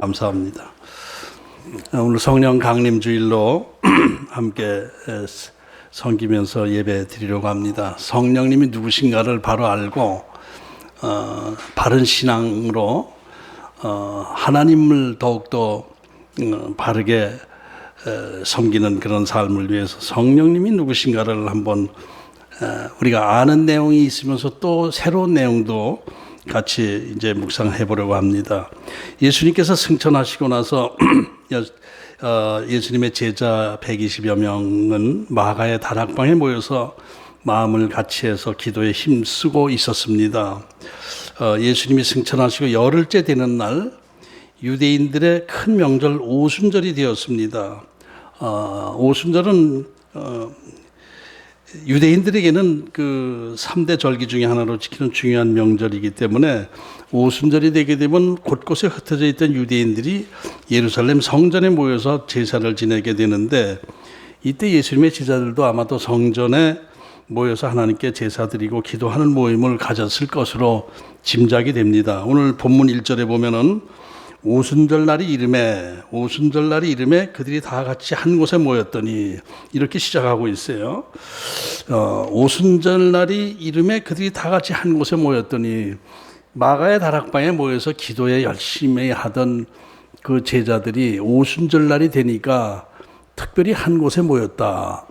감사합니다. 오늘 성령 강림 주일로 함께 섬기면서 예배 드리려고 합니다. 성령님이 누구신가를 바로 알고 바른 신앙으로 하나님을 더욱더 바르게 섬기는 그런 삶을 위해서 성령님이 누구신가를 한번 우리가 아는 내용이 있으면서 또 새로운 내용도 같이 이제 묵상해 보려고 합니다. 예수님께서 승천하시고 나서 예수님의 제자 120여 명은 마가의 다락방에 모여서 마음을 같이해서 기도에 힘쓰고 있었습니다. 예수님이 승천하시고 열흘째 되는 날 유대인들의 큰 명절 오순절이 되었습니다. 오순절은 유대인들에게는 그 3대 절기 중에 하나로 지키는 중요한 명절이기 때문에 오순절이 되게 되면 곳곳에 흩어져 있던 유대인들이 예루살렘 성전에 모여서 제사를 지내게 되는데, 이때 예수님의 제자들도 아마도 성전에 모여서 하나님께 제사 드리고 기도하는 모임을 가졌을 것으로 짐작이 됩니다. 오늘 본문 1절에 보면은 오순절 날이 이름에 그들이 다 같이 한 곳에 모였더니, 이렇게 시작하고 있어요. 오순절 날이 이름에 그들이 다 같이 한 곳에 모였더니, 마가의 다락방에 모여서 기도에 열심히 하던 그 제자들이 오순절 날이 되니까 특별히 한 곳에 모였다.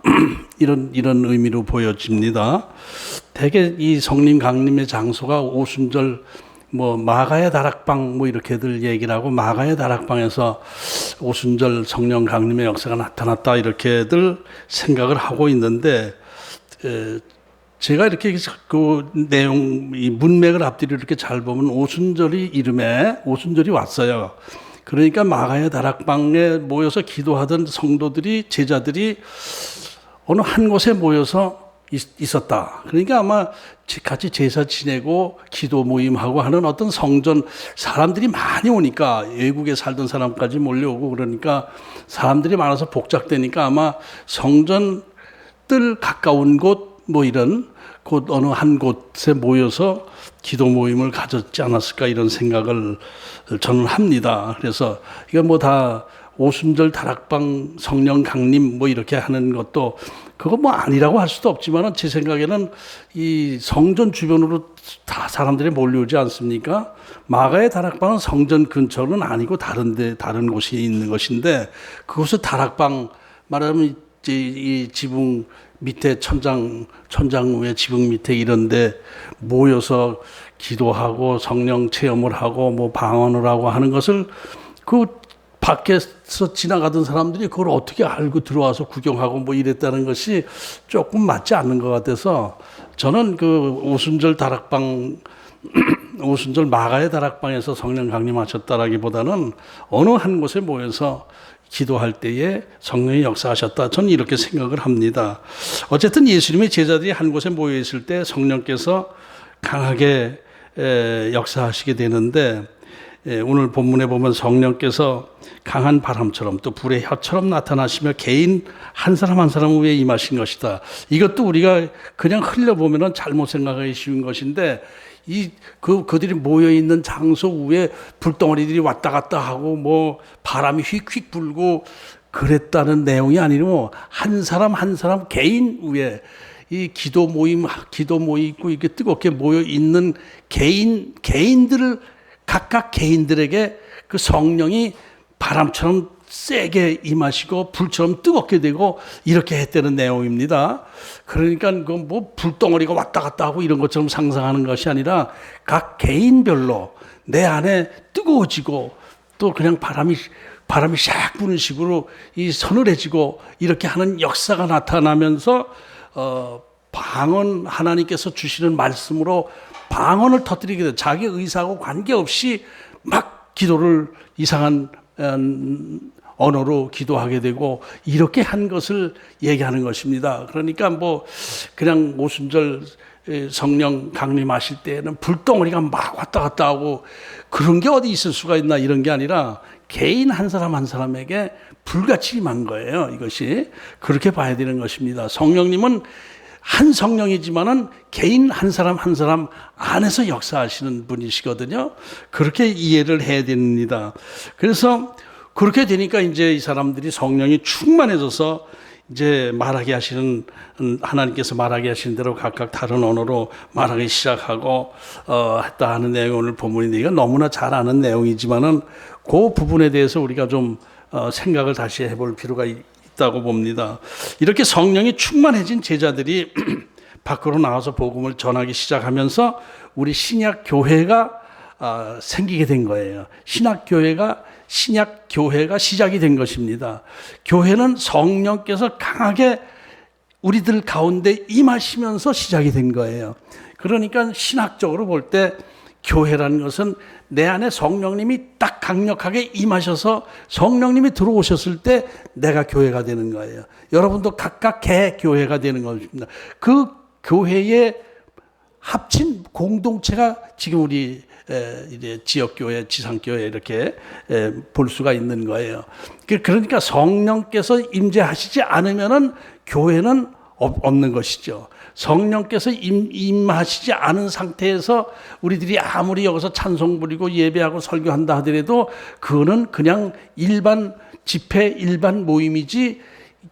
이런 의미로 보여집니다. 대개 이 성령 강림의 장소가 오순절 마가의 다락방 이렇게들 얘기를 하고, 마가의 다락방에서 오순절 성령 강림의 역사가 나타났다 이렇게들 생각을 하고 있는데, 제가 이렇게 그 내용, 이 문맥을 앞뒤로 이렇게 잘 보면 오순절이 왔어요. 그러니까 마가의 다락방에 모여서 기도하던 성도들이, 제자들이 어느 한 곳에 모여서 있었다. 그러니까 아마 같이 제사 지내고 기도 모임하고 하는 어떤 성전, 사람들이 많이 오니까, 외국에 살던 사람까지 몰려오고 그러니까 사람들이 많아서 복잡되니까 아마 성전 뜰 가까운 곳 이런 곳 어느 한 곳에 모여서 기도 모임을 가졌지 않았을까, 이런 생각을 저는 합니다. 그래서 이거 다 오순절 다락방 성령 강림 이렇게 하는 것도 그거 아니라고 할 수도 없지만, 제 생각에는 이 성전 주변으로 다 사람들이 몰려오지 않습니까? 마가의 다락방은 성전 근처는 아니고 다른 곳이 있는 것인데, 그곳을 다락방 말하면 이 지붕 밑에 천장 위에 지붕 밑에 이런데 모여서 기도하고 성령 체험을 하고 방언을 하고 하는 것을 그 밖에서 지나가던 사람들이 그걸 어떻게 알고 들어와서 구경하고 이랬다는 것이 조금 맞지 않는 것 같아서, 저는 그 오순절 마가의 다락방에서 성령 강림하셨다라기보다는 어느 한 곳에 모여서 기도할 때에 성령이 역사하셨다, 저는 이렇게 생각을 합니다. 어쨌든 예수님의 제자들이 한 곳에 모여 있을 때 성령께서 강하게 역사하시게 되는데, 오늘 본문에 보면 성령께서 강한 바람처럼 또 불의 혀처럼 나타나시며 개인 한 사람 한 사람 위에 임하신 것이다. 이것도 우리가 그냥 흘려보면 잘못 생각하기 쉬운 것인데, 그들이 모여있는 장소 위에 불덩어리들이 왔다 갔다 하고 바람이 휙휙 불고 그랬다는 내용이 아니고, 한 사람 한 사람 개인 위에 이 기도 모임 있고 이렇게 뜨겁게 모여 있는 개인들을, 각각 개인들에게 그 성령이 바람처럼 세게 임하시고 불처럼 뜨겁게 되고 이렇게 했다는 내용입니다. 그러니까 불덩어리가 왔다 갔다 하고 이런 것처럼 상상하는 것이 아니라, 각 개인별로 내 안에 뜨거워지고 또 그냥 바람이 샥 부는 식으로 이 서늘해지고 이렇게 하는 역사가 나타나면서 방언, 하나님께서 주시는 말씀으로 방언을 터뜨리게 돼. 자기 의사하고 관계없이 막 기도를 이상한 언어로 기도하게 되고 이렇게 한 것을 얘기하는 것입니다. 그러니까 그냥 오순절 성령 강림하실 때에는 불덩어리가 막 왔다 갔다 하고 그런 게 어디 있을 수가 있나, 이런 게 아니라 개인 한 사람 한 사람에게 불같이 임한 거예요. 이것이 그렇게 봐야 되는 것입니다. 성령님은 한 성령이지만은 개인 한 사람 한 사람 안에서 역사하시는 분이시거든요. 그렇게 이해를 해야 됩니다. 그래서 그렇게 되니까 이제 이 사람들이 성령이 충만해져서 이제 말하게 하시는, 하나님께서 말하게 하시는 대로 각각 다른 언어로 말하기 시작하고 했다 하는 내용을 오늘 본문인데, 이건 너무나 잘 아는 내용이지만은 그 부분에 대해서 우리가 좀 생각을 다시 해볼 필요가 있다고 봅니다. 이렇게 성령이 충만해진 제자들이 밖으로 나와서 복음을 전하기 시작하면서 우리 신약 교회가 생기게 된 거예요. 신약 교회가 시작이 된 것입니다. 교회는 성령께서 강하게 우리들 가운데 임하시면서 시작이 된 거예요. 그러니까 신학적으로 볼 때 교회라는 것은 내 안에 성령님이 딱 강력하게 임하셔서 성령님이 들어오셨을 때 내가 교회가 되는 거예요. 여러분도 각각 개 교회가 되는 것입니다. 그 교회에 합친 공동체가 지금 우리 이제 지역교회, 지상교회 이렇게 볼 수가 있는 거예요. 그러니까 성령께서 임재하시지 않으면은 교회는 없는 것이죠. 성령께서 임하시지 않은 상태에서 우리들이 아무리 여기서 찬송 부리고 예배하고 설교한다 하더라도 그거는 그냥 일반 집회, 일반 모임이지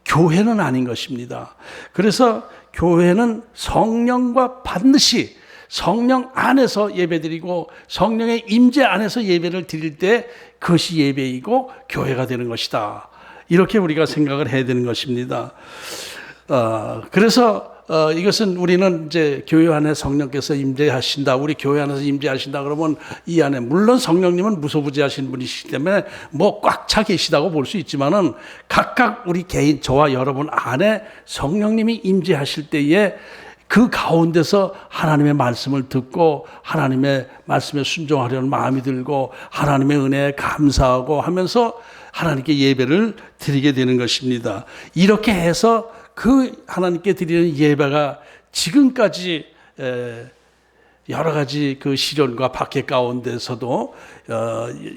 교회는 아닌 것입니다. 그래서 교회는 성령과 반드시 성령 안에서 예배드리고 성령의 임재 안에서 예배를 드릴 때 그것이 예배이고 교회가 되는 것이다. 이렇게 우리가 생각을 해야 되는 것입니다. 그래서 이것은 우리는 이제 교회 안에 성령께서 임재하신다, 우리 교회 안에서 임재하신다 그러면 이 안에 물론 성령님은 무소부재하신 분이시기 때문에 뭐 꽉 차 계시다고 볼 수 있지만은 각각 우리 개인, 저와 여러분 안에 성령님이 임재하실 때에 그 가운데서 하나님의 말씀을 듣고 하나님의 말씀에 순종하려는 마음이 들고 하나님의 은혜에 감사하고 하면서 하나님께 예배를 드리게 되는 것입니다. 이렇게 해서 그 하나님께 드리는 예배가 지금까지 여러 가지 그 시련과 박해 가운데서도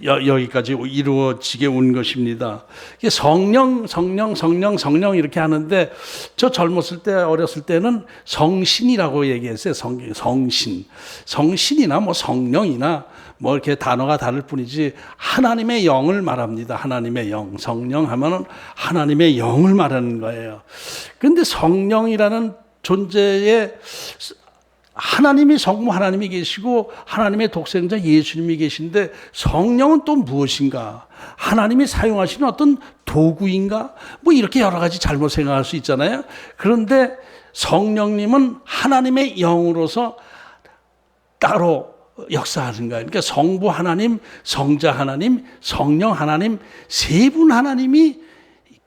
여기까지 이루어지게 온 것입니다. 성령 이렇게 하는데 저 젊었을 때, 어렸을 때는 성신이라고 얘기했어요. 성신이나 뭐 성령이나 뭐 이렇게 단어가 다를 뿐이지 하나님의 영을 말합니다. 하나님의 영, 성령 하면은 하나님의 영을 말하는 거예요. 그런데 성령이라는 존재에 하나님이 성부 하나님이 계시고 하나님의 독생자 예수님이 계신데 성령은 또 무엇인가? 하나님이 사용하시는 어떤 도구인가? 뭐 이렇게 여러 가지 잘못 생각할 수 있잖아요. 그런데 성령님은 하나님의 영으로서 따로 역사하는 거예요. 그러니까 성부 하나님, 성자 하나님, 성령 하나님, 세 분 하나님이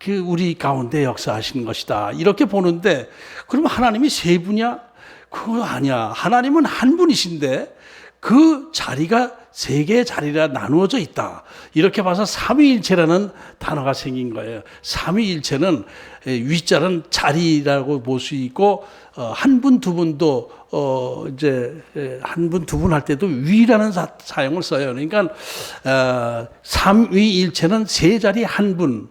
그 우리 가운데 역사하시는 것이다. 이렇게 보는데 그럼 하나님이 세 분이야? 그거 아니야. 하나님은 한 분이신데 그 자리가 세 개의 자리라 나누어져 있다. 이렇게 봐서 삼위일체라는 단어가 생긴 거예요. 삼위일체는 위자는 자리라고 볼 수 있고 한 분, 두 분도 이제 한 분, 두 분 할 때도 위라는 사용을 써요. 그러니까 삼위일체는 세 자리 한 분,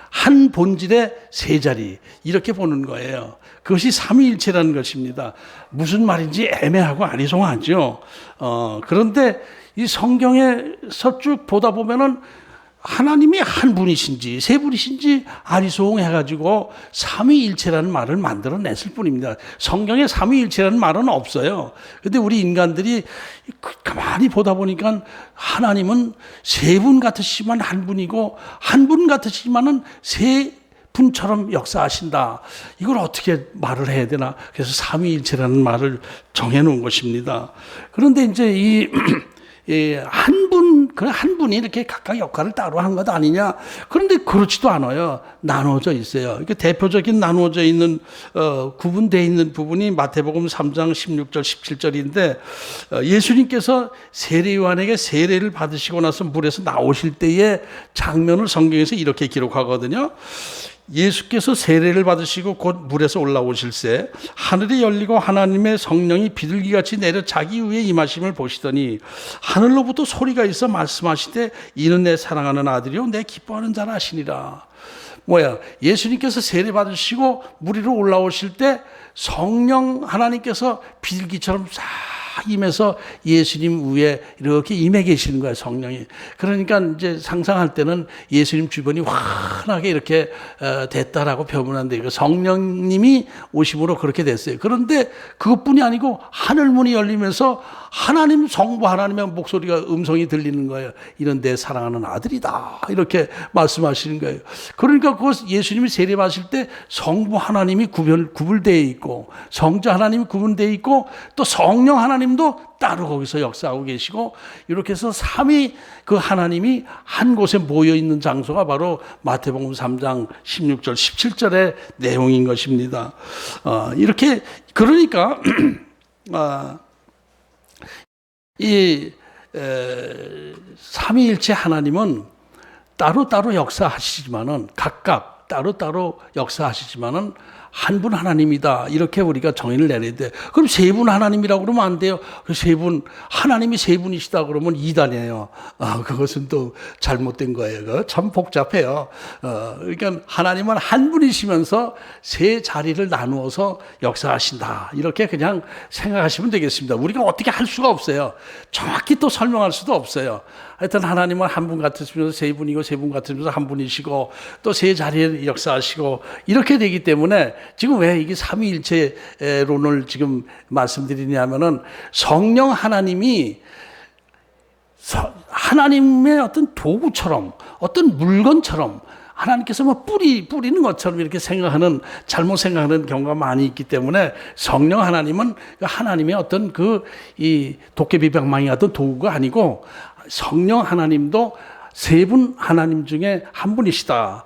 한 본질의 세 자리 이렇게 보는 거예요. 그것이 삼위일체라는 것입니다. 무슨 말인지 애매하고 아리송하죠. 그런데 이 성경에서 쭉 보다 보면은 하나님이 한 분이신지 세 분이신지 아리송해가지고 삼위일체라는 말을 만들어냈을 뿐입니다. 성경에 삼위일체라는 말은 없어요. 그런데 우리 인간들이 가만히 보다 보니까 하나님은 세 분 같으시지만 한 분이고 한 분 같으시지만은 세 분처럼 역사하신다. 이걸 어떻게 말을 해야 되나? 그래서 삼위일체라는 말을 정해놓은 것입니다. 그런데 이제 한 분이 이렇게 각각 역할을 따로 한 것 아니냐? 그런데 그렇지도 않아요. 나누어져 있어요. 이렇게 대표적인 나누어져 있는, 구분되어 있는 부분이 마태복음 3장 16절, 17절인데, 예수님께서 세례요한에게 세례를 받으시고 나서 물에서 나오실 때의 장면을 성경에서 이렇게 기록하거든요. 예수께서 세례를 받으시고 곧 물에서 올라오실새 하늘이 열리고 하나님의 성령이 비둘기같이 내려 자기 위에 임하심을 보시더니 하늘로부터 소리가 있어 말씀하시되 이는 내 사랑하는 아들이요 내 기뻐하는 자라 하시니라. 예수님께서 세례 받으시고 물 위로 올라오실 때 성령 하나님께서 비둘기처럼 싹 임해서 예수님 위에 이렇게 임해 계시는 거예요, 성령이. 그러니까 이제 상상할 때는 예수님 주변이 환하게 이렇게 됐다라고 표현하는데, 성령님이 오심으로 그렇게 됐어요. 그런데 그것뿐이 아니고 하늘문이 열리면서 하나님 성부 하나님의 목소리가 음성이 들리는 거예요. 이런 내 사랑하는 아들이다, 이렇게 말씀하시는 거예요. 그러니까 그 예수님이 세례받으실 때 성부 하나님이 구분되어 있고, 성자 하나님이 구분되어 있고, 또 성령 하나님도 따로 거기서 역사하고 계시고, 이렇게 해서 삼위 그 하나님이 한 곳에 모여 있는 장소가 바로 마태복음 3장 16절 17절의 내용인 것입니다. 이렇게 그러니까 이 삼위일체 하나님은 따로따로 역사하시지만은, 각각 따로따로 역사하시지만은 한 분 하나님이다, 이렇게 우리가 정의를 내려야 돼. 그럼 세 분 하나님이라고 그러면 안 돼요. 세 분, 하나님이 세 분이시다 그러면 이단이에요. 그것은 또 잘못된 거예요. 그거 참 복잡해요. 그러니까 하나님은 한 분이시면서 세 자리를 나누어서 역사하신다, 이렇게 그냥 생각하시면 되겠습니다. 우리가 어떻게 할 수가 없어요. 정확히 또 설명할 수도 없어요. 하여튼 하나님은 한 분 같으시면서 세 분이고, 세 분 같으면서 한 분이시고, 또 세 자리에 역사하시고, 이렇게 되기 때문에 지금 왜 이게 삼위일체론을 지금 말씀드리냐면은, 성령 하나님이 하나님의 어떤 도구처럼, 어떤 물건처럼, 하나님께서 뭐 뿌리는 것처럼 이렇게 생각하는, 잘못 생각하는 경우가 많이 있기 때문에, 성령 하나님은 하나님의 어떤 이 도깨비방망이 같은 도구가 아니고, 성령 하나님도 세 분 하나님 중에 한 분이시다,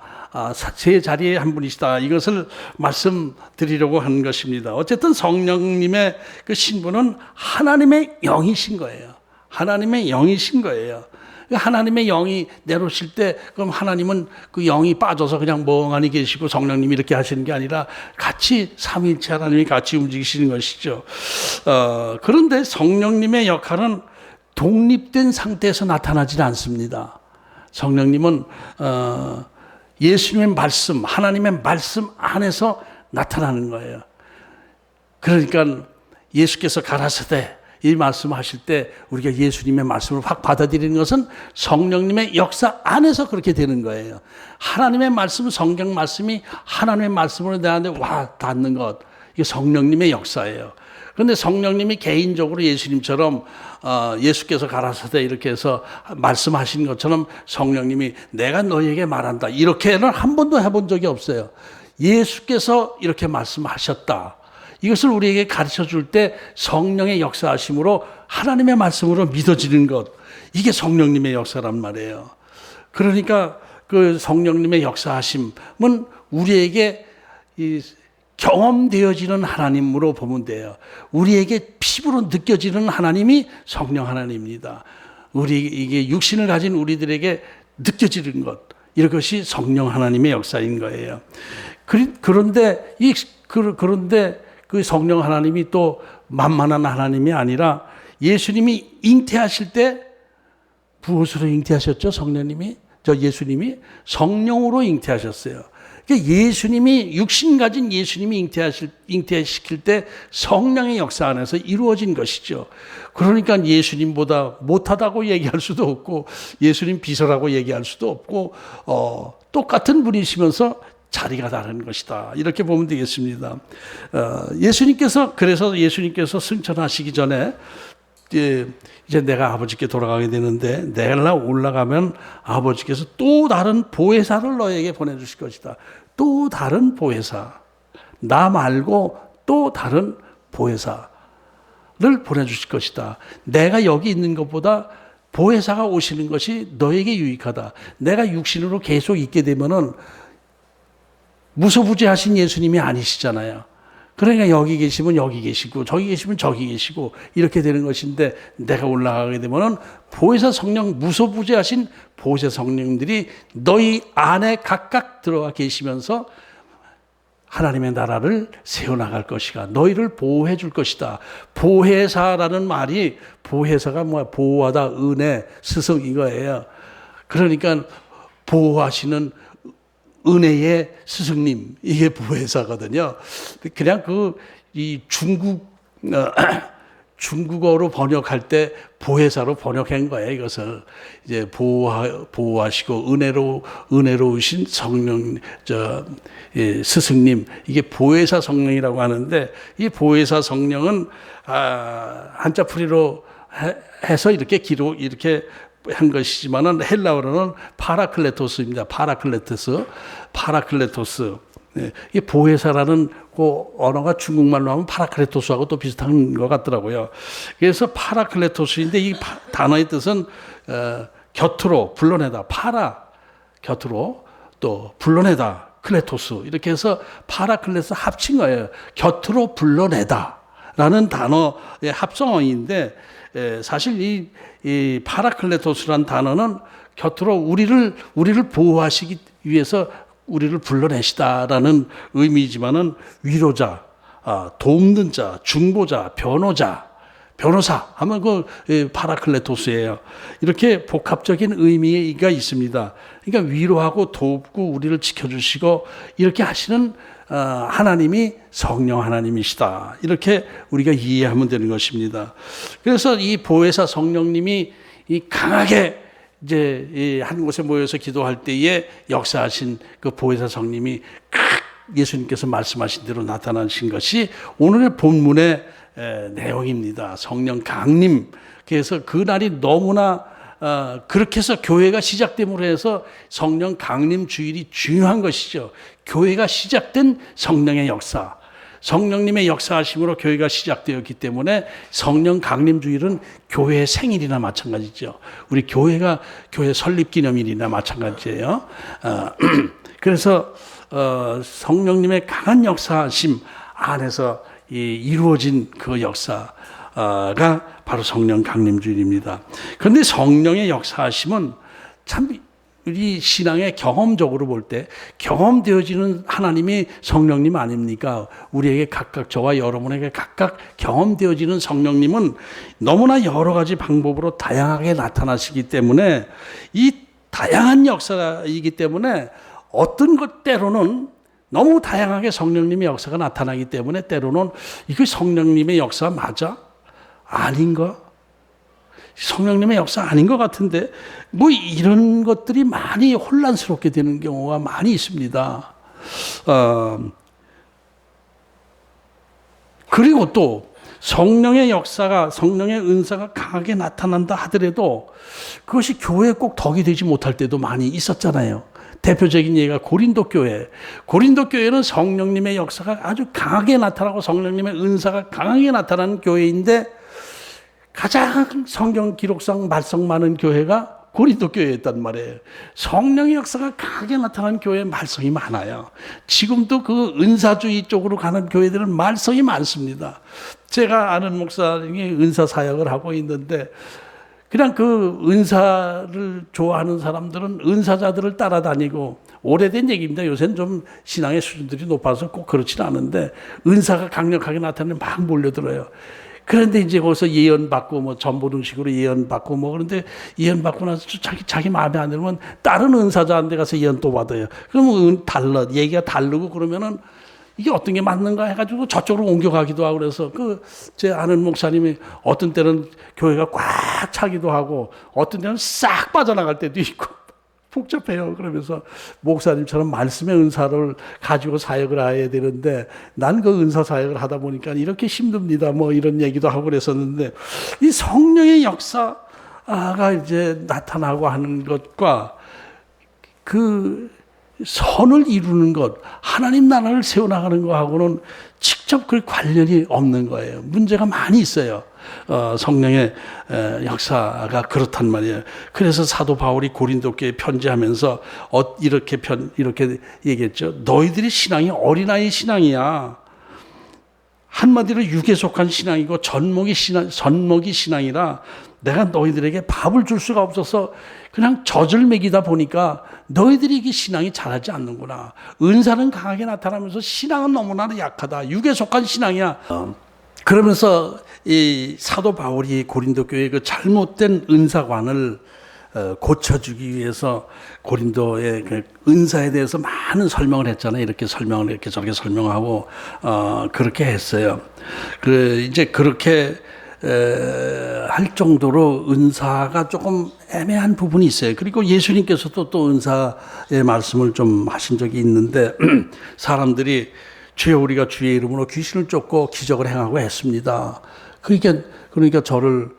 세 자리에 한 분이시다, 이것을 말씀드리려고 하는 것입니다. 어쨌든 성령님의 그 신분은 하나님의 영이신 거예요. 하나님의 영이신 거예요. 하나님의 영이 내려오실 때, 그럼 하나님은 그 영이 빠져서 그냥 멍하니 계시고 성령님이 이렇게 하시는 게 아니라 같이 삼위일체 하나님이 같이 움직이시는 것이죠. 그런데 성령님의 역할은 독립된 상태에서 나타나지는 않습니다. 성령님은 예수님의 말씀, 하나님의 말씀 안에서 나타나는 거예요. 그러니까 예수께서 가라사대 이 말씀하실 때 우리가 예수님의 말씀을 확 받아들이는 것은 성령님의 역사 안에서 그렇게 되는 거예요. 하나님의 말씀, 성경 말씀이 하나님의 말씀으로 내 안에 와 닿는 것, 이게 성령님의 역사예요. 그런데 성령님이 개인적으로 예수님처럼 예수께서 가라사대 이렇게 해서 말씀하신 것처럼 성령님이 내가 너희에게 말한다, 이렇게는 한 번도 해본 적이 없어요. 예수께서 이렇게 말씀하셨다, 이것을 우리에게 가르쳐 줄 때 성령의 역사하심으로 하나님의 말씀으로 믿어지는 것, 이게 성령님의 역사란 말이에요. 그러니까 그 성령님의 역사하심은 우리에게 경험되어지는 하나님으로 보면 돼요. 우리에게 피부로 느껴지는 하나님이 성령 하나님입니다. 이게 육신을 가진 우리들에게 느껴지는 것, 이것이 성령 하나님의 역사인 거예요. 그런데 그 성령 하나님이 또 만만한 하나님이 아니라, 예수님이 잉태하실 때 무엇으로 잉태하셨죠? 예수님이 성령으로 잉태하셨어요. 그러니까 예수님이, 육신 가진 예수님이 잉태시킬 때 성령의 역사 안에서 이루어진 것이죠. 그러니까 예수님보다 못하다고 얘기할 수도 없고, 예수님 비서라고 얘기할 수도 없고, 똑같은 분이시면서 자리가 다른 것이다, 이렇게 보면 되겠습니다. 그래서 예수님께서 승천하시기 전에 이제 내가 아버지께 돌아가게 되는데, 내가 올라가면 아버지께서 또 다른 보혜사를 너에게 보내주실 것이다. 또 다른 보혜사, 나 말고 또 다른 보혜사를 보내주실 것이다. 내가 여기 있는 것보다 보혜사가 오시는 것이 너에게 유익하다. 내가 육신으로 계속 있게 되면은 무소부재하신 예수님이 아니시잖아요. 그러니까 여기 계시면 여기 계시고, 저기 계시면 저기 계시고, 이렇게 되는 것인데, 내가 올라가게 되면은 보혜사 성령, 무소부재하신 보혜사 성령들이 너희 안에 각각 들어와 계시면서 하나님의 나라를 세워나갈 것이다. 너희를 보호해 줄 것이다. 보혜사라는 말이, 보혜사가 뭐야? 보호하다, 은혜, 스승, 이거예요. 그러니까 보호하시는 은혜의 스승님, 이게 보혜사거든요. 그냥 이 중국어로 번역할 때 보혜사로 번역한 거예요. 이것을 이제 보호하시고 은혜로우신 성령, 스승님, 이게 보혜사 성령이라고 하는데, 이 보혜사 성령은 한자풀이로 해서 이렇게 한 것이지만은 헬라어로는 파라클레토스입니다. 파라클레토스. 네, 이 보혜사라는 그 언어가 중국말로 하면 파라클레토스하고 또 비슷한 것 같더라고요. 그래서 파라클레토스인데 이 단어의 뜻은 곁으로 불러내다. 곁으로 또 불러내다. 클레토스 이렇게 해서 파라클레토스 합친 거예요. 곁으로 불러내다라는 단어의 합성어인데 사실 이 파라클레토스라는 단어는 곁으로 우리를 보호하시기 위해서 우리를 불러내시다라는 의미지만은 위로자, 돕는 자, 중보자, 변호사 하면 파라클레토스예요. 이렇게 복합적인 의미가 있습니다. 그러니까 위로하고 돕고 우리를 지켜주시고 이렇게 하시는 하나님이 성령 하나님이시다. 이렇게 우리가 이해하면 되는 것입니다. 그래서 이 보혜사 성령님이 이 강하게 이제 한 곳에 모여서 기도할 때에 역사하신 그 보혜사 성령님이 예수님께서 말씀하신 대로 나타나신 것이 오늘의 본문의 내용입니다. 성령 강림. 그래서 그날이 너무나 그렇게 해서 교회가 시작됨으로 해서 성령 강림 주일이 중요한 것이죠. 교회가 시작된 성령의 역사, 성령님의 역사하심으로 교회가 시작되었기 때문에 성령 강림 주일은 교회의 생일이나 마찬가지죠. 우리 교회 설립 기념일이나 마찬가지예요. 그래서 성령님의 강한 역사하심 안에서 이루어진 그 역사가 바로 성령 강림주일입니다. 그런데 성령의 역사하심은 참 우리 신앙의 경험적으로 볼 때 경험되어지는 하나님이 성령님 아닙니까? 우리에게 각각, 저와 여러분에게 각각 경험되어지는 성령님은 너무나 여러 가지 방법으로 다양하게 나타나시기 때문에 이 다양한 역사이기 때문에 어떤 것 때로는 너무 다양하게 성령님의 역사가 나타나기 때문에 때로는 이게 성령님의 역사 맞아? 아닌가? 성령님의 역사 아닌 것 같은데 뭐 이런 것들이 많이 혼란스럽게 되는 경우가 많이 있습니다. 그리고 또 성령의 역사가, 성령의 은사가 강하게 나타난다 하더라도 그것이 교회에 꼭 덕이 되지 못할 때도 많이 있었잖아요. 대표적인 예가 고린도 교회. 고린도 교회는 성령님의 역사가 아주 강하게 나타나고 성령님의 은사가 강하게 나타나는 교회인데 가장 성경 기록상 말썽 많은 교회가 고린도 교회였단 말이에요. 성령의 역사가 강하게 나타나는 교회에 말썽이 많아요. 지금도 그 은사주의 쪽으로 가는 교회들은 말썽이 많습니다. 제가 아는 목사님이 은사 사역을 하고 있는데 그냥 그 은사를 좋아하는 사람들은 은사자들을 따라다니고, 오래된 얘기입니다. 요새는 좀 신앙의 수준들이 높아서 꼭 그렇지는 않은데 은사가 강력하게 나타나면 막 몰려들어요. 그런데 이제 거기서 예언받고 뭐 전보등식으로 예언받고 뭐 그런데 예언받고 나서 자기 마음에 안 들면 다른 은사자한테 가서 예언 또 받아요. 그러면 얘기가 다르고 그러면은 이게 어떤 게 맞는가 해가지고 저쪽으로 옮겨가기도 하고 그래서 제 아는 목사님이 어떤 때는 교회가 꽉 차기도 하고 어떤 때는 싹 빠져나갈 때도 있고 복잡해요. 그러면서 목사님처럼 말씀의 은사를 가지고 사역을 해야 되는데 난 그 은사 사역을 하다 보니까 이렇게 힘듭니다. 뭐 이런 얘기도 하고 그랬었는데 이 성령의 역사가 이제 나타나고 하는 것과 그 선을 이루는 것, 하나님 나라를 세워나가는 것하고는 직접 그 관련이 없는 거예요. 문제가 많이 있어요. 성령의 역사가 그렇단 말이에요. 그래서 사도 바울이 고린도 교회에 편지하면서 이렇게 얘기했죠. 너희들이 신앙이 어린아이 신앙이야. 한마디로 육에 속한 신앙이고 젖먹이 신앙이라 내가 너희들에게 밥을 줄 수가 없어서 그냥 젖을 먹이다 보니까 너희들이 이게 신앙이 자라지 않는구나. 은사는 강하게 나타나면서 신앙은 너무나 약하다. 육에 속한 신앙이야. 그러면서 이 사도 바울이 고린도 교회의 그 잘못된 은사관을 고쳐주기 위해서 고린도의 그 은사에 대해서 많은 설명을 했잖아요. 이렇게 설명을 이렇게 저렇게 설명하고 그렇게 했어요. 이제 그렇게 할 정도로 은사가 조금 애매한 부분이 있어요. 그리고 예수님께서도 또 은사의 말씀을 좀 하신 적이 있는데 사람들이 주여 우리가 주의 이름으로 귀신을 쫓고 기적을 행하고 했습니다. 그러니까 저를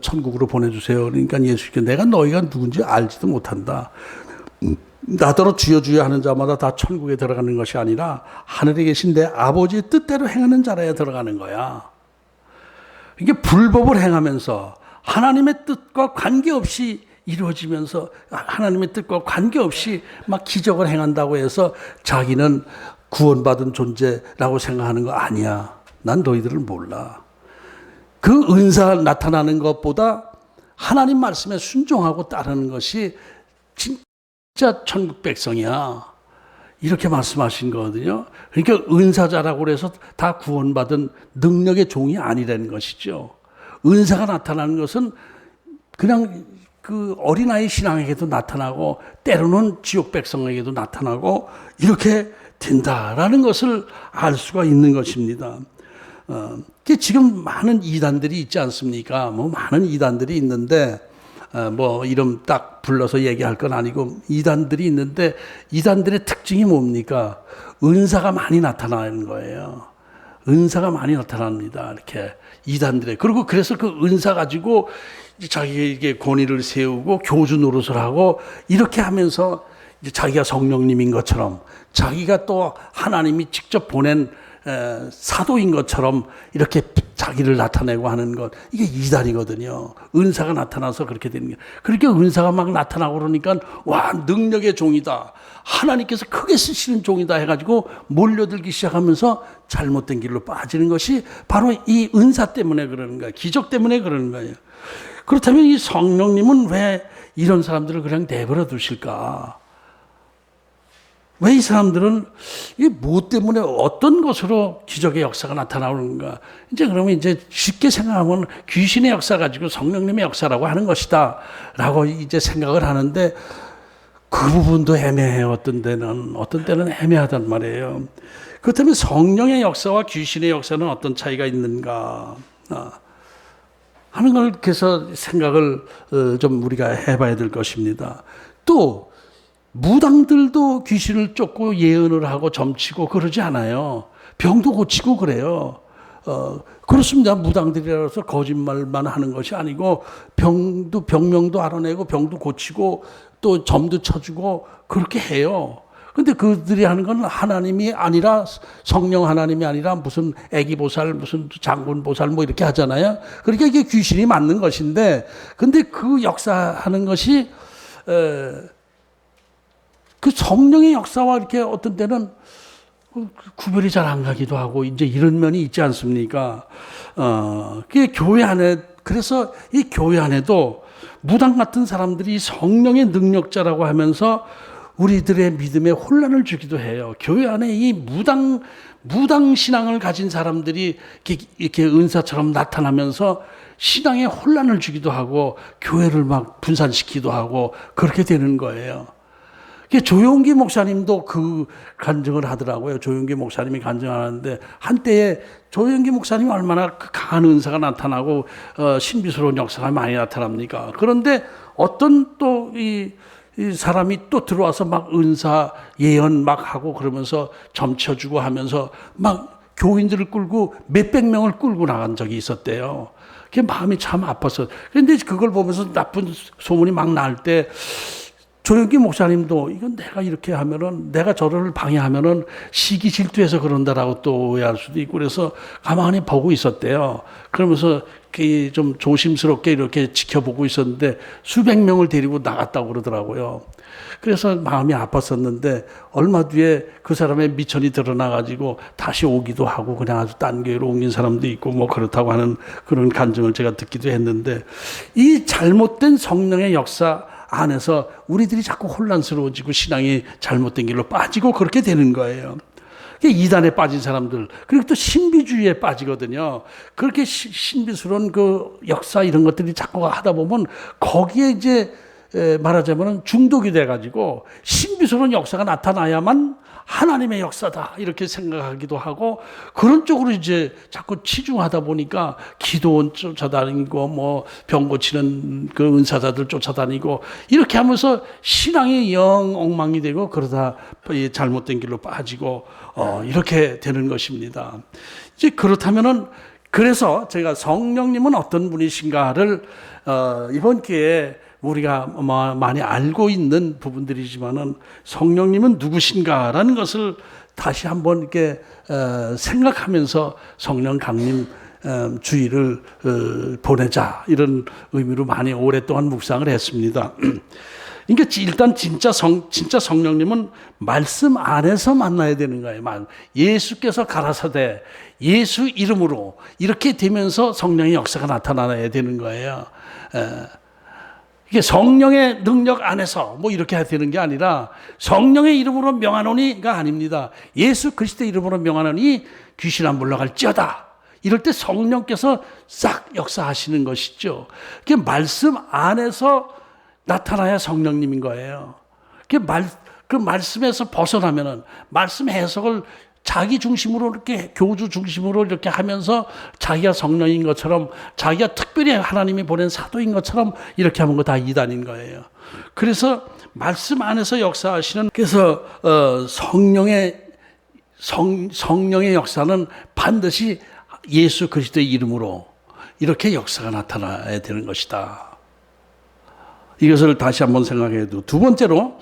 천국으로 보내주세요. 그러니까 예수님께 내가 너희가 누군지 알지도 못한다. 나더러 주여 주여 하는 자마다 다 천국에 들어가는 것이 아니라 하늘에 계신 내 아버지의 뜻대로 행하는 자라야 들어가는 거야. 이게 불법을 행하면서 하나님의 뜻과 관계없이 이루어지면서 하나님의 뜻과 관계없이 막 기적을 행한다고 해서 자기는 구원받은 존재라고 생각하는 거 아니야. 난 너희들을 몰라. 그 은사 나타나는 것보다 하나님 말씀에 순종하고 따르는 것이 진짜 천국 백성이야. 이렇게 말씀하신 거거든요. 그러니까 은사자라고 해서 다 구원받은 능력의 종이 아니라는 것이죠. 은사가 나타나는 것은 그냥 그 어린아이 신앙에게도 나타나고 때로는 지옥 백성에게도 나타나고 이렇게 된다라는 것을 알 수가 있는 것입니다. 지금 많은 이단들이 있지 않습니까? 많은 이단들이 있는데 이름 딱 불러서 얘기할 건 아니고 이단들이 있는데 이단들의 특징이 뭡니까? 은사가 많이 나타나는 거예요. 은사가 많이 나타납니다. 이렇게 이단들의. 그리고 그래서 그 은사 가지고 자기에게 권위를 세우고 교주 노릇을 하고 이렇게 하면서 자기가 성령님인 것처럼 자기가 또 하나님이 직접 보낸 사도인 것처럼 이렇게 자기를 나타내고 하는 것, 이게 이단이거든요. 은사가 나타나서 그렇게 되는 거예요. 그렇게 은사가 막 나타나고 그러니까 와, 능력의 종이다, 하나님께서 크게 쓰시는 종이다 해가지고 몰려들기 시작하면서 잘못된 길로 빠지는 것이 바로 이 은사 때문에 그러는 거예요. 기적 때문에 그러는 거예요. 그렇다면 이 성령님은 왜 이런 사람들을 그냥 내버려 두실까? 왜 이 사람들은 이 뭐 때문에 어떤 것으로 기적의 역사가 나타나는가? 그러면 이제 쉽게 생각하면 귀신의 역사 가지고 성령님의 역사라고 하는 것이다라고 이제 생각을 하는데 그 부분도 애매해요. 어떤 때는 애매하단 말이에요. 그렇다면 성령의 역사와 귀신의 역사는 어떤 차이가 있는가 하는 걸 그래서 생각을 좀 우리가 해봐야 될 것입니다. 또 무당들도 귀신을 쫓고 예언을 하고 점치고 그러지 않아요. 병도 고치고 그래요. 그렇습니다. 무당들이라서 거짓말만 하는 것이 아니고 병명도 알아내고 병도 고치고 또 점도 쳐주고 그렇게 해요. 근데 그들이 하는 건 하나님이 아니라 성령 하나님이 아니라 무슨 애기보살 무슨 장군보살 뭐 이렇게 하잖아요. 그러니까 이게 귀신이 맞는 것인데 근데 그 역사하는 것이 그 성령의 역사와 이렇게 어떤 때는 구별이 잘 안 가기도 하고 이제 이런 면이 있지 않습니까? 그게 교회 안에 그래서 이 교회 안에도 무당 같은 사람들이 성령의 능력자라고 하면서 우리들의 믿음에 혼란을 주기도 해요. 교회 안에 이 무당 신앙을 가진 사람들이 이렇게 은사처럼 나타나면서 신앙에 혼란을 주기도 하고 교회를 막 분산시키기도 하고 그렇게 되는 거예요. 조용기 목사님도 그 간증을 하더라고요. 조용기 목사님이 간증하는데 한때에 조용기 목사님이 얼마나 그 강한 은사가 나타나고 신비스러운 역사가 많이 나타납니까? 그런데 어떤 또 이 사람이 또 들어와서 막 은사 예언 막 하고 그러면서 점쳐주고 하면서 막 교인들을 끌고 몇백 명을 끌고 나간 적이 있었대요. 그게 마음이 참 아팠어. 그런데 그걸 보면서 나쁜 소문이 막 날 때 조영기 목사님도 이건 내가 이렇게 하면은 내가 저를 방해하면은 시기 질투해서 그런다라고 또 오해할 수도 있고 그래서 가만히 보고 있었대요. 그러면서 좀 조심스럽게 이렇게 지켜보고 있었는데 수백 명을 데리고 나갔다고 그러더라고요. 그래서 마음이 아팠었는데 얼마 뒤에 그 사람의 미천이 드러나가지고 다시 오기도 하고 그냥 아주 딴 교회로 옮긴 사람도 있고 뭐 그렇다고 하는 그런 간증을 제가 듣기도 했는데 이 잘못된 성령의 역사 안에서 우리들이 자꾸 혼란스러워지고 신앙이 잘못된 길로 빠지고 그렇게 되는 거예요. 이단에 빠진 사람들 그리고 또 신비주의에 빠지거든요. 그렇게 신비스러운 그 역사 이런 것들이 자꾸 하다 보면 거기에 이제 말하자면 중독이 돼가지고 신비스러운 역사가 나타나야만 하나님의 역사다 이렇게 생각하기도 하고 그런 쪽으로 이제 자꾸 치중하다 보니까 기도원 쫓아다니고 뭐 병 고치는 그 은사자들 쫓아다니고 이렇게 하면서 신앙이 영 엉망이 되고 그러다 잘못된 길로 빠지고 이렇게 되는 것입니다. 이제 그렇다면은 그래서 제가 성령님은 어떤 분이신가를 이번 기회에 우리가 많이 알고 있는 부분들이지만은 성령님은 누구신가라는 것을 다시 한번 이렇게 생각하면서 성령 강림 주의를 보내자 이런 의미로 많이 오랫동안 묵상을 했습니다. 그러니까 일단 진짜 성령님은 말씀 안에서 만나야 되는 거예요. 예수께서 가라사대 예수 이름으로 이렇게 되면서 성령의 역사가 나타나야 되는 거예요. 이게 성령의 능력 안에서 뭐 이렇게 해야 되는 게 아니라 성령의 이름으로 명하노니가 아닙니다. 예수 그리스도의 이름으로 명하노니 귀신 안 물러갈지어다. 이럴 때 성령께서 싹 역사하시는 것이죠. 그게 말씀 안에서 나타나야 성령님인 거예요. 그 말씀에서 벗어나면은 말씀 해석을 자기 중심으로 이렇게 교주 중심으로 이렇게 하면서 자기가 성령인 것처럼 자기가 특별히 하나님이 보낸 사도인 것처럼 이렇게 하는 거 다 이단인 거예요. 그래서 말씀 안에서 역사하시는 그래서 성령의 역사는 반드시 예수 그리스도의 이름으로 이렇게 역사가 나타나야 되는 것이다. 이것을 다시 한번 생각해도 두 번째로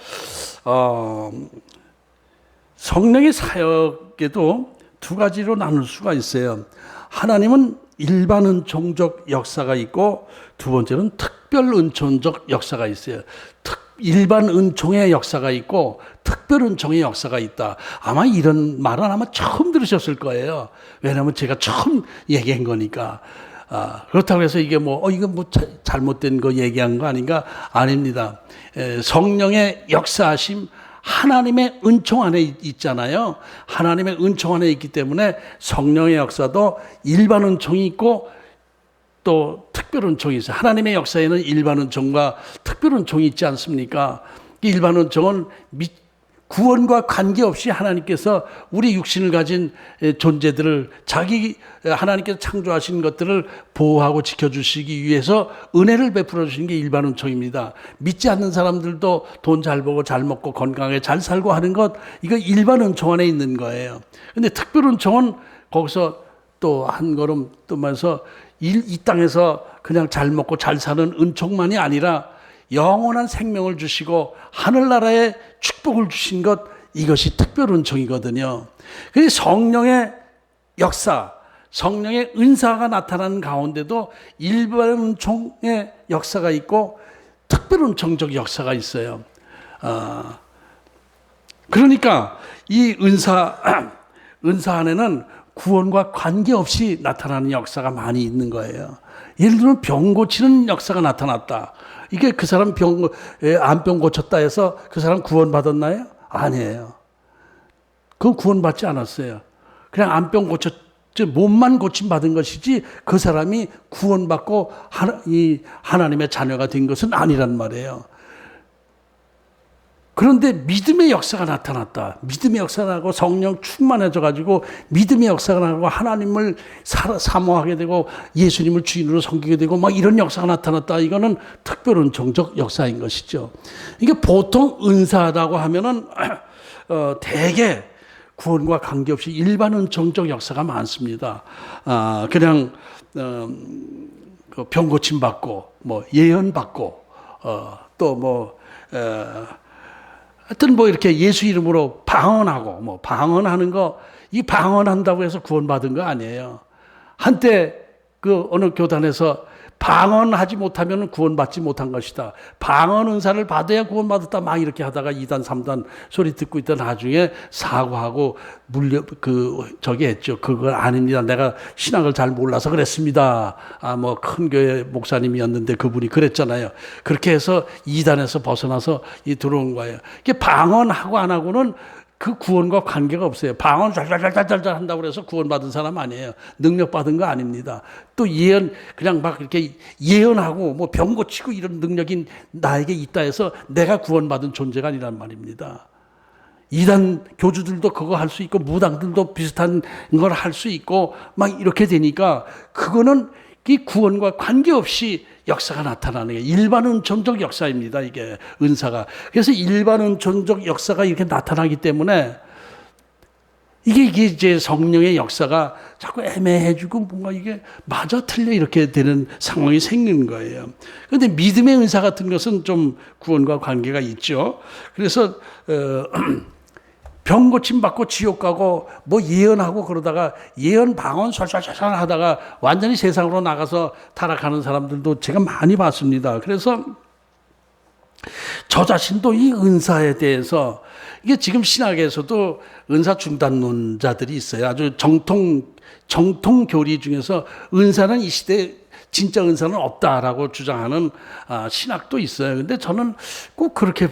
성령의 사역에도 두 가지로 나눌 수가 있어요. 하나님은 일반 은총적 역사가 있고 두 번째는 특별 은총적 역사가 있어요. 일반 은총의 역사가 있고 특별 은총의 역사가 있다. 아마 이런 말은 아마 처음 들으셨을 거예요. 왜냐하면 제가 처음 얘기한 거니까. 그렇다고 해서 이게 이거 잘못된 거 얘기한 거 아닌가? 아닙니다. 성령의 역사하심 하나님의 은총 안에 있잖아요. 하나님의 은총 안에 있기 때문에 성령의 역사도 일반 은총이 있고 또 특별 은총이 있어요. 하나님의 역사에는 일반 은총과 특별 은총이 있지 않습니까? 일반 은총은 구원과 관계없이 하나님께서 우리 육신을 가진 존재들을 하나님께서 창조하신 것들을 보호하고 지켜주시기 위해서 은혜를 베풀어 주시는 게 일반 은총입니다. 믿지 않는 사람들도 돈 잘 벌고 잘 먹고 건강하게 잘 살고 하는 것 이거 일반 은총 안에 있는 거예요. 근데 특별 은총은 거기서 또 한 걸음 떠면서 이 땅에서 그냥 잘 먹고 잘 사는 은총만이 아니라 영원한 생명을 주시고 하늘나라에 축복을 주신 것 이것이 특별 은총이거든요. 그래서 성령의 역사, 성령의 은사가 나타나는 가운데도 일반 은총의 역사가 있고 특별 은총적 역사가 있어요. 그러니까 이 은사 안에는 구원과 관계없이 나타나는 역사가 많이 있는 거예요. 예를 들면 병 고치는 역사가 나타났다. 이게 그 사람 암병 고쳤다 해서 그 사람 구원받았나요? 아니에요. 그건 구원받지 않았어요. 그냥 암병 몸만 고침받은 것이지 그 사람이 구원받고 하나님의 자녀가 된 것은 아니란 말이에요. 그런데 믿음의 역사가 나타났다. 믿음의 역사가 나고 성령 충만해져가지고 믿음의 역사가 나고 하나님을 사모하게 되고 예수님을 주인으로 섬기게 되고 막 이런 역사가 나타났다. 이거는 특별 은총적 역사인 것이죠. 이게 보통 은사라고 하면은 대개 구원과 관계없이 일반 은총적 역사가 많습니다. 그냥 병 고침 받고 예언 받고 또 하여튼 이렇게 예수 이름으로 방언하고 방언하는 거 이 방언한다고 해서 구원받은 거 아니에요. 한때 그 어느 교단에서 방언하지 못하면 구원받지 못한 것이다. 방언 은사를 받아야 구원받았다. 막 이렇게 하다가 2단, 3단 소리 듣고 있던 나중에 사과하고 저기 했죠. 그건 아닙니다. 내가 신학을 잘 몰라서 그랬습니다. 큰 교회 목사님이었는데 그분이 그랬잖아요. 그렇게 해서 2단에서 벗어나서 들어온 거예요. 이게 방언하고 안 하고는 그 구원과 관계가 없어요. 방언 잘잘잘잘잘 한다고 그래서 구원받은 사람 아니에요. 능력받은 거 아닙니다. 또 예언, 그냥 막 이렇게 예언하고 뭐 병 고치고 이런 능력이 나에게 있다 해서 내가 구원받은 존재가 아니란 말입니다. 이단 교주들도 그거 할 수 있고 무당들도 비슷한 걸 할 수 있고 막 이렇게 되니까 그거는 이 구원과 관계없이 역사가 나타나는 게 일반 은총적 역사입니다. 이게 은사가. 그래서 일반 은총적 역사가 이렇게 나타나기 때문에 이게 이제 성령의 역사가 자꾸 애매해지고 뭔가 이게 맞아 틀려 이렇게 되는 상황이 생기는 거예요. 그런데 믿음의 은사 같은 것은 좀 구원과 관계가 있죠. 그래서 병 고침 받고 지옥 가고 뭐 예언하고 그러다가 예언 방언 솔솔솔솔 하다가 완전히 세상으로 나가서 타락하는 사람들도 제가 많이 봤습니다. 그래서 저 자신도 이 은사에 대해서 이게 지금 신학에서도 은사 중단론자들이 있어요. 아주 정통 교리 중에서 은사는 이 시대에 진짜 은사는 없다라고 주장하는 신학도 있어요. 근데 저는 꼭 그렇게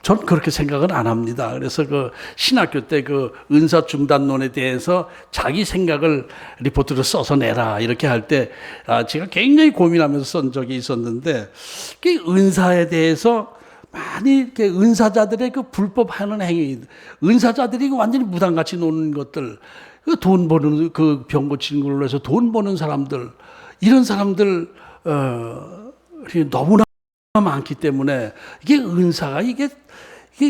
전 그렇게 생각은 안 합니다. 그래서 그 신학교 때 그 은사 중단론에 대해서 자기 생각을 리포트를 써서 내라 이렇게 할 때 제가 굉장히 고민하면서 쓴 적이 있었는데 그 은사에 대해서 많이 이렇게 은사자들의 그 불법하는 행위, 은사자들이 완전히 무당같이 노는 것들, 그 돈 버는 그 병 고치는 걸로 해서 돈 버는 사람들, 이런 사람들 너무나 많기 때문에 이게 은사가 이게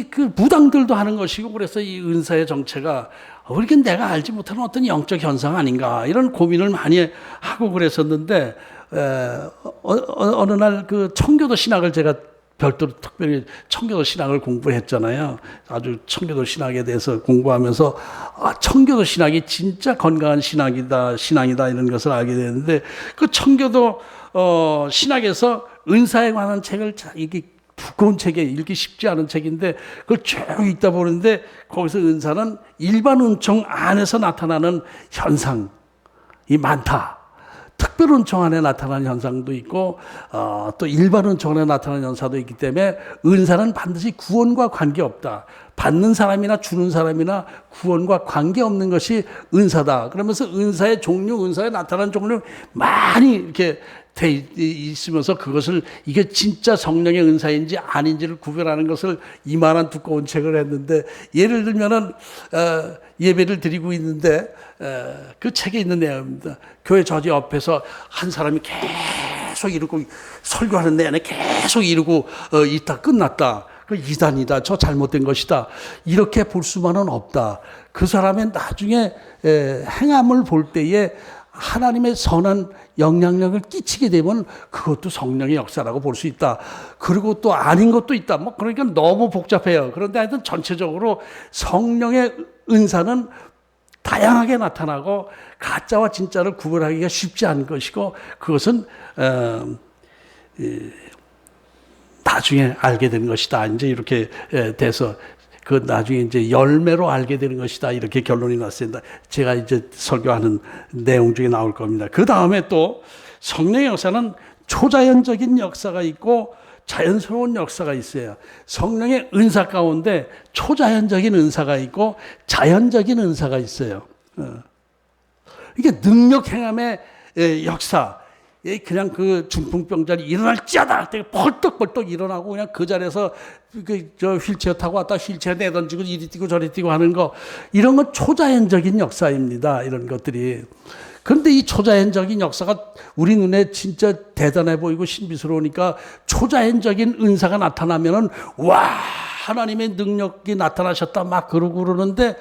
그 무당들도 하는 것이고 그래서 이 은사의 정체가 이렇게 내가 알지 못하는 어떤 영적 현상 아닌가 이런 고민을 많이 하고 그랬었는데 어느 날 그 청교도 신학을 제가 별도로 특별히 청교도 신학을 공부했잖아요. 아주 청교도 신학에 대해서 공부하면서 청교도 신학이 진짜 건강한 신앙이다 이런 것을 알게 되는데 그 청교도 신학에서 은사에 관한 책을 이게 두꺼운 책에 읽기 쉽지 않은 책인데 그걸 쭉 읽다 보는데 거기서 은사는 일반 은총 안에서 나타나는 현상이 많다. 특별 은총 안에 나타나는 현상도 있고 또 일반 은총 안에 나타나는 현상도 있기 때문에 은사는 반드시 구원과 관계없다. 받는 사람이나 주는 사람이나 구원과 관계없는 것이 은사다. 그러면서 은사의 종류, 은사에 나타나는 종류 많이 이렇게 돼 있으면서 그것을 이게 진짜 성령의 은사인지 아닌지를 구별하는 것을 이만한 두꺼운 책을 했는데 예를 들면은 예배를 드리고 있는데 그 책에 있는 내용입니다. 교회 저지 옆에서 한 사람이 계속 이러고 설교하는 내내 계속 이러고 있다 끝났다. 그 이단이다. 저 잘못된 것이다. 이렇게 볼 수만은 없다. 그 사람의 나중에 행함을 볼 때에 하나님의 선한 영향력을 끼치게 되면 그것도 성령의 역사라고 볼 수 있다. 그리고 또 아닌 것도 있다. 뭐 그러니까 너무 복잡해요. 그런데 하여튼 전체적으로 성령의 은사는 다양하게 나타나고 가짜와 진짜를 구분하기가 쉽지 않은 것이고 그것은 나중에 알게 된 것이다. 이제 이렇게 돼서 그 나중에 이제 열매로 알게 되는 것이다. 이렇게 결론이 났습니다. 제가 이제 설교하는 내용 중에 나올 겁니다. 그 다음에 또 성령의 역사는 초자연적인 역사가 있고 자연스러운 역사가 있어요. 성령의 은사 가운데 초자연적인 은사가 있고 자연적인 은사가 있어요. 이게 능력 행함의 역사. 그냥 그 중풍병자리 일어날지어다 벌떡벌떡 일어나고 그냥 그 자리에서 저 휠체어 타고 왔다 휠체어 내던지고 이리 뛰고 저리 뛰고 하는 거 이런 건 초자연적인 역사입니다. 이런 것들이. 그런데 이 초자연적인 역사가 우리 눈에 진짜 대단해 보이고 신비스러우니까 초자연적인 은사가 나타나면은 와 하나님의 능력이 나타나셨다 막 그러고 그러는데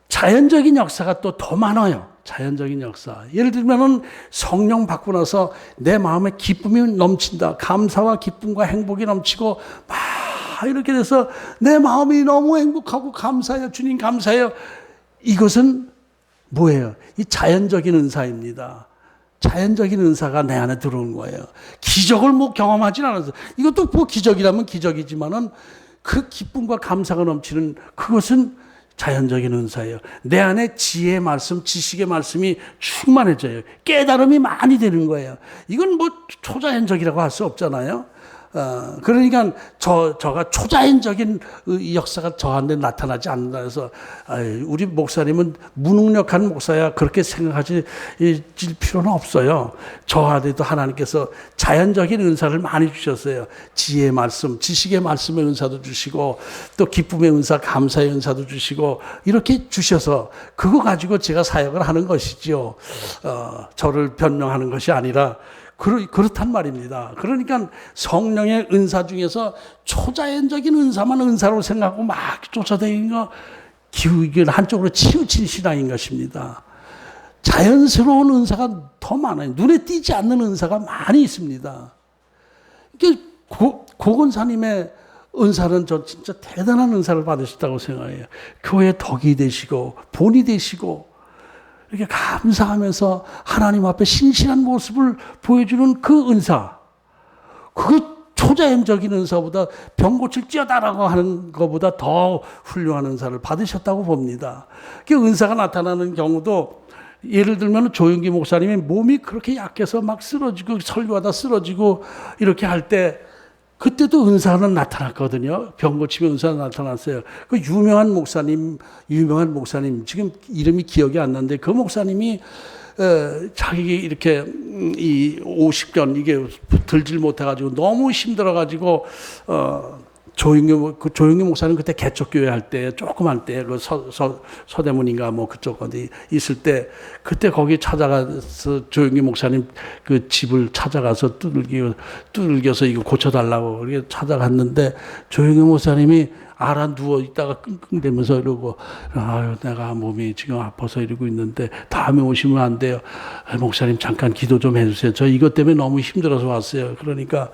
자연적인 역사가 또 더 많아요. 자연적인 역사. 예를 들면은 성령 받고 나서 내 마음에 기쁨이 넘친다. 감사와 기쁨과 행복이 넘치고 막 이렇게 돼서 내 마음이 너무 행복하고 감사해요. 주님 감사해요. 이것은 뭐예요? 이 자연적인 은사입니다. 자연적인 은사가 내 안에 들어온 거예요. 기적을 뭐 경험하진 않았어요. 이것도 뭐 기적이라면 기적이지만은 그 기쁨과 감사가 넘치는 그것은 자연적인 은사예요. 내 안에 지혜의 말씀, 지식의 말씀이 충만해져요. 깨달음이 많이 되는 거예요. 이건 뭐 초자연적이라고 할 수 없잖아요. 그러니까 저가 초자연적인 이 역사가 저한테 나타나지 않는다 해서 우리 목사님은 무능력한 목사야 그렇게 생각하실 필요는 없어요. 저한테도 하나님께서 자연적인 은사를 많이 주셨어요. 지혜의 말씀, 지식의 말씀의 은사도 주시고 또 기쁨의 은사, 감사의 은사도 주시고 이렇게 주셔서 그거 가지고 제가 사역을 하는 것이죠. 저를 변명하는 것이 아니라 그렇단 말입니다. 그러니까 성령의 은사 중에서 초자연적인 은사만 은사로 생각하고 막 쫓아다니는 거 기우기를 한쪽으로 치우친 신앙인 것입니다. 자연스러운 은사가 더 많아요. 눈에 띄지 않는 은사가 많이 있습니다. 고건사님의 은사는 저 진짜 대단한 은사를 받으셨다고 생각해요. 교회 덕이 되시고 본이 되시고 이렇게 감사하면서 하나님 앞에 신실한 모습을 보여주는 그 은사, 그 초자연적인 은사보다 병 고칠 찌어다라고 하는 것보다 더 훌륭한 은사를 받으셨다고 봅니다. 그 은사가 나타나는 경우도 예를 들면 조용기 목사님이 몸이 그렇게 약해서 막 쓰러지고 설교하다 쓰러지고 이렇게 할 때 그때도 은사는 나타났거든요. 병 고치면 은사가 나타났어요. 그 유명한 목사님 지금 이름이 기억이 안 나는데 그 목사님이 자기 이렇게 이 50견 이게 들질 못해가지고 너무 힘들어가지고 조용기 목사님 그때 개척교회 할 때 조금 할 때 그 서대문인가 뭐 그쪽 어디 있을 때 그때 거기 찾아가서 조용기 목사님 그 집을 찾아가서 두들겨서 이거 고쳐달라고 그렇게 찾아갔는데 조용기 목사님이 알아 누워 있다가 끙끙대면서 이러고 아유 내가 몸이 지금 아파서 이러고 있는데 다음에 오시면 안 돼요. 목사님 잠깐 기도 좀 해주세요. 저 이것 때문에 너무 힘들어서 왔어요. 그러니까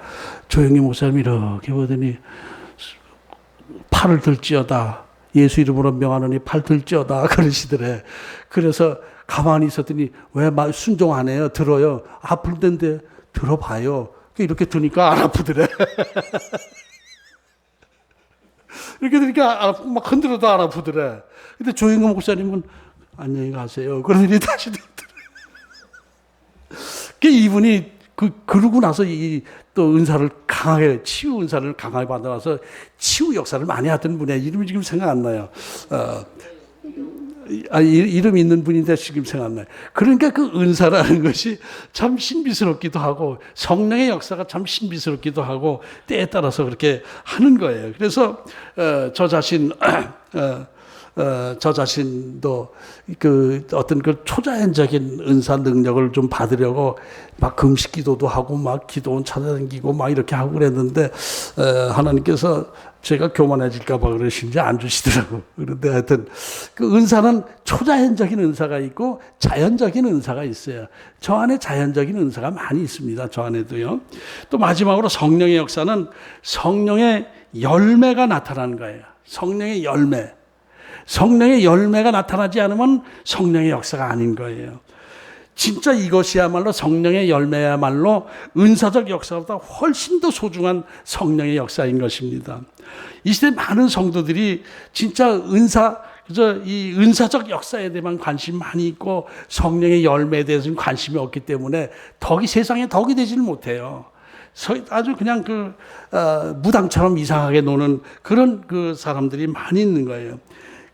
조용기 목사님이 이렇게 보더니 팔을 들지어다. 예수 이름으로 명하노니 팔 들지어다. 그러시더래. 그래서 가만히 있었더니 왜 순종 안 해요? 들어요. 아플 텐데 들어봐요. 이렇게 드니까 안 아프더래. 이렇게 되니까 막 흔들어도 안 아프더래. 근데 조영근 목사님은 안녕히 가세요. 그러더니 다시 들더래. 이분이 그러고 나서 또 은사를 강하게, 치유 은사를 강하게 받아서 치유 역사를 많이 하던 분의 이름이 지금 생각 안 나요. 이름 있는 분인데 지금 생각 안 나요. 그러니까 그 은사라는 것이 참 신비스럽기도 하고 성령의 역사가 참 신비스럽기도 하고 때에 따라서 그렇게 하는 거예요. 그래서 저 자신도 그 어떤 그 초자연적인 은사 능력을 좀 받으려고 막 금식 기도도 하고 막 기도원 찾아다니고 막 이렇게 하고 그랬는데 하나님께서 제가 교만해질까 봐 그러신지 안 주시더라고. 그런데 하여튼 그 은사는 초자연적인 은사가 있고 자연적인 은사가 있어요. 저 안에 자연적인 은사가 많이 있습니다. 저 안에도요. 또 마지막으로 성령의 역사는 성령의 열매가 나타나는 거예요. 성령의 열매. 성령의 열매가 나타나지 않으면 성령의 역사가 아닌 거예요. 진짜 이것이야말로 성령의 열매야말로 은사적 역사보다 훨씬 더 소중한 성령의 역사인 것입니다. 이 시대 많은 성도들이 진짜 이 은사적 역사에 대한 관심이 많이 있고 성령의 열매에 대해서는 관심이 없기 때문에 세상에 덕이 되지는 못해요. 아주 그냥 무당처럼 이상하게 노는 그런 그 사람들이 많이 있는 거예요.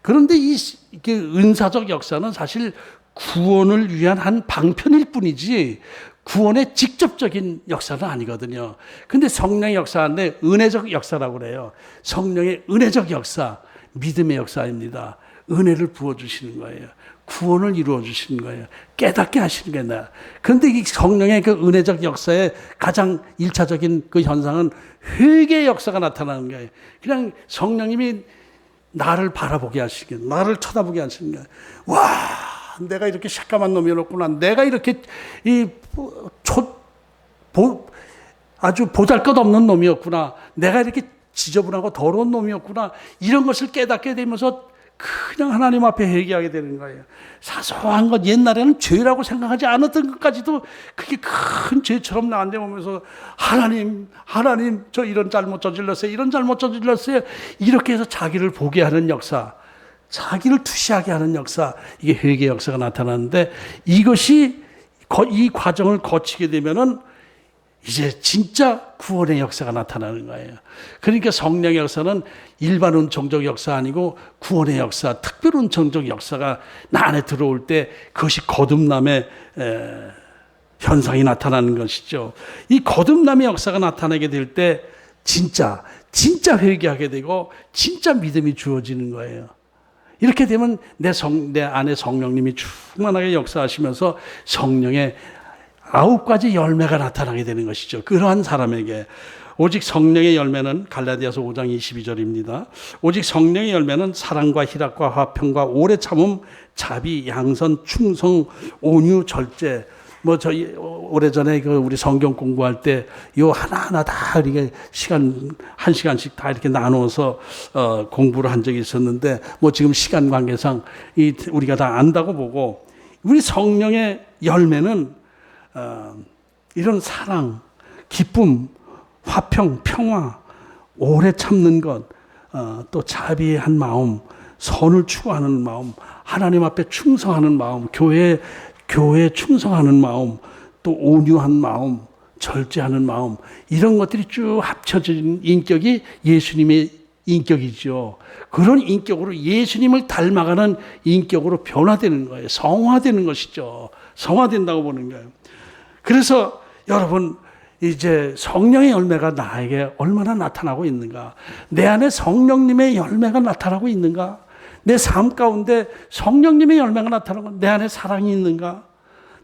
그런데 이게 은사적 역사는 사실 구원을 위한 한 방편일 뿐이지 구원의 직접적인 역사는 아니거든요. 근데 성령의 역사인데 은혜적 역사라고 그래요. 성령의 은혜적 역사, 믿음의 역사입니다. 은혜를 부어주시는 거예요. 구원을 이루어주시는 거예요. 깨닫게 하시는 거예요. 그런데 이 성령의 그 은혜적 역사의 가장 1차적인 그 현상은 회개의 역사가 나타나는 거예요. 그냥 성령님이 나를 바라보게 하시게, 나를 쳐다보게 하시는 거예요. 와, 내가 이렇게 샷감한 놈이었구나. 내가 이렇게 아주 보잘것없는 놈이었구나. 내가 이렇게 지저분하고 더러운 놈이었구나. 이런 것을 깨닫게 되면서 그냥 하나님 앞에 회개하게 되는 거예요. 사소한 것, 옛날에는 죄라고 생각하지 않았던 것까지도 그게 큰 죄처럼 나한테 오면서 하나님, 저 이런 잘못 저질렀어요. 이렇게 해서 자기를 보게 하는 역사, 자기를 투시하게 하는 역사, 이게 회개 역사가 나타나는데 이것이 이 과정을 거치게 되면은 이제 진짜 구원의 역사가 나타나는 거예요. 그러니까 성령의 역사는 일반 운총적 역사 아니고 구원의 역사, 특별 운총적 역사가 나 안에 들어올 때 그것이 거듭남의 현상이 나타나는 것이죠. 이 거듭남의 역사가 나타나게 될 때 진짜 회개하게 되고 진짜 믿음이 주어지는 거예요. 이렇게 되면 내 안에 성령님이 충만하게 역사하시면서 성령의 9가지 열매가 나타나게 되는 것이죠. 그러한 사람에게 오직 성령의 열매는 갈라디아서 5장 22절입니다. 오직 성령의 열매는 사랑과 희락과 화평과 오래 참음, 자비, 양선, 충성, 온유, 절제. 저희 오래전에 우리 성경 공부할 때 요 하나하나 다 이렇게 한 시간씩 다 이렇게 나누어서 공부를 한 적이 있었는데 지금 시간 관계상 우리가 다 안다고 보고, 우리 성령의 열매는 이런 사랑, 기쁨, 화평, 평화, 오래 참는 것, 또 자비한 마음, 선을 추구하는 마음, 하나님 앞에 충성하는 마음, 교회에 충성하는 마음, 또 온유한 마음, 절제하는 마음, 이런 것들이 쭉 합쳐진 인격이 예수님의 인격이죠. 그런 인격으로 예수님을 닮아가는 인격으로 변화되는 거예요. 성화되는 것이죠. 성화된다고 보는 거예요. 그래서 여러분, 이제 성령의 열매가 나에게 얼마나 나타나고 있는가? 내 안에 성령님의 열매가 나타나고 있는가? 내 삶 가운데 성령님의 열매가 나타나고 내 안에 사랑이 있는가?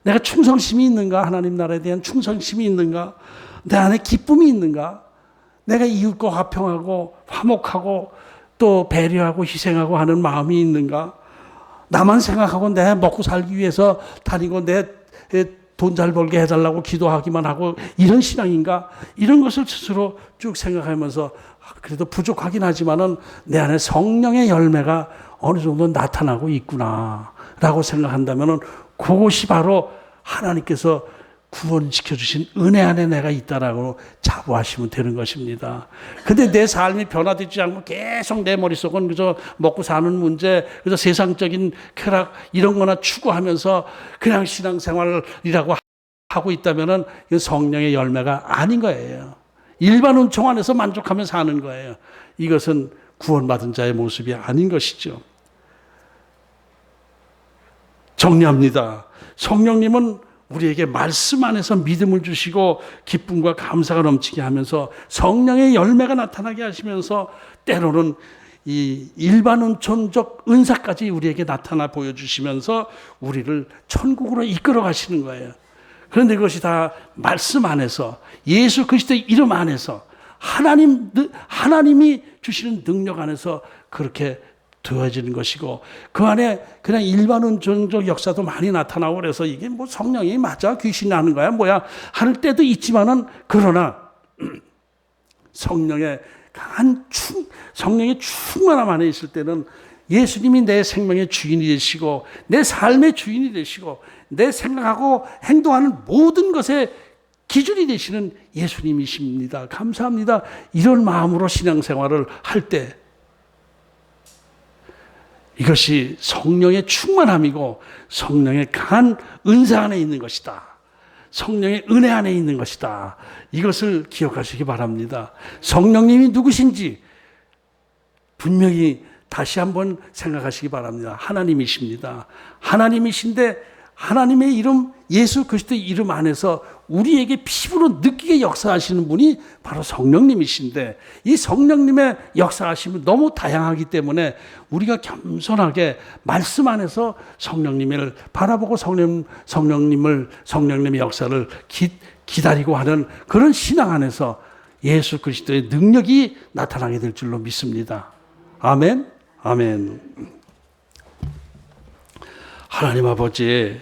내가 충성심이 있는가? 하나님 나라에 대한 충성심이 있는가? 내 안에 기쁨이 있는가? 내가 이웃과 화평하고 화목하고 또 배려하고 희생하고 하는 마음이 있는가? 나만 생각하고 내 먹고 살기 위해서 다니고 내 돈 잘 벌게 해달라고 기도하기만 하고 이런 신앙인가? 이런 것을 스스로 쭉 생각하면서 그래도 부족하긴 하지만은 내 안에 성령의 열매가 어느 정도 나타나고 있구나 라고 생각한다면은 그것이 바로 하나님께서 구원시켜 주신 은혜 안에 내가 있다라고 자부하시면 되는 것입니다. 근데 내 삶이 변화되지 않고 계속 내 머릿속은 그저 먹고 사는 문제, 그저 세상적인 쾌락 이런 거나 추구하면서 그냥 신앙생활이라고 하고 있다면은 성령의 열매가 아닌 거예요. 일반 은총 안에서 만족하며 사는 거예요. 이것은 구원받은 자의 모습이 아닌 것이죠. 정리합니다. 성령님은 우리에게 말씀 안에서 믿음을 주시고 기쁨과 감사가 넘치게 하면서 성령의 열매가 나타나게 하시면서 때로는 이 일반 은총적 은사까지 우리에게 나타나 보여주시면서 우리를 천국으로 이끌어 가시는 거예요. 그런데 그것이 다 말씀 안에서 예수 그리스도의 이름 안에서 하나님이 주시는 능력 안에서 그렇게 되어지는 것이고, 그 안에 그냥 일반 은총적 역사도 많이 나타나고 그래서 이게 성령이 맞아? 귀신이 하는 거야? 뭐야? 할 때도 있지만은, 그러나 성령의 충만함 안에 있을 때는 예수님이 내 생명의 주인이 되시고 내 삶의 주인이 되시고 내 생각하고 행동하는 모든 것의 기준이 되시는 예수님이십니다. 감사합니다. 이런 마음으로 신앙생활을 할 때 이것이 성령의 충만함이고 성령의 강한 은사 안에 있는 것이다. 성령의 은혜 안에 있는 것이다. 이것을 기억하시기 바랍니다. 성령님이 누구신지 분명히 다시 한번 생각하시기 바랍니다. 하나님이십니다. 하나님이신데 하나님의 이름, 예수 그리스도의 이름 안에서 우리에게 피부로 느끼게 역사하시는 분이 바로 성령님이신데, 이 성령님의 역사하심은 너무 다양하기 때문에 우리가 겸손하게 말씀 안에서 성령님을 바라보고 성령님의 역사를 기다리고 하는 그런 신앙 안에서 예수 그리스도의 능력이 나타나게 될 줄로 믿습니다. 아멘. 아멘. 하나님 아버지,